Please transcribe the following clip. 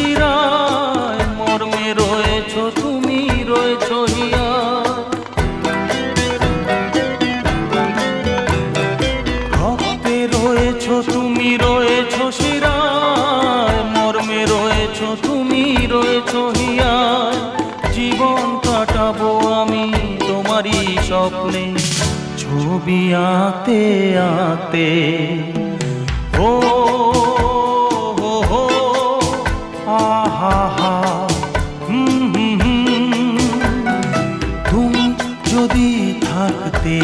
শিরায়, মর্মে রয়েছ তুমি, রয়েছ হিয়ায়। রক্তে রয়েছ তুমি, রয়েছ শিরায়, মর্মে রয়েছ তুমি, রয়েছ হিয়ায়। জীবন কাটাবো আমি তোমারই স্বপ্নে, ছবি আঁকতে আঁকতে। ও হো হো, আহা হা, তুমি যদি থাকতে।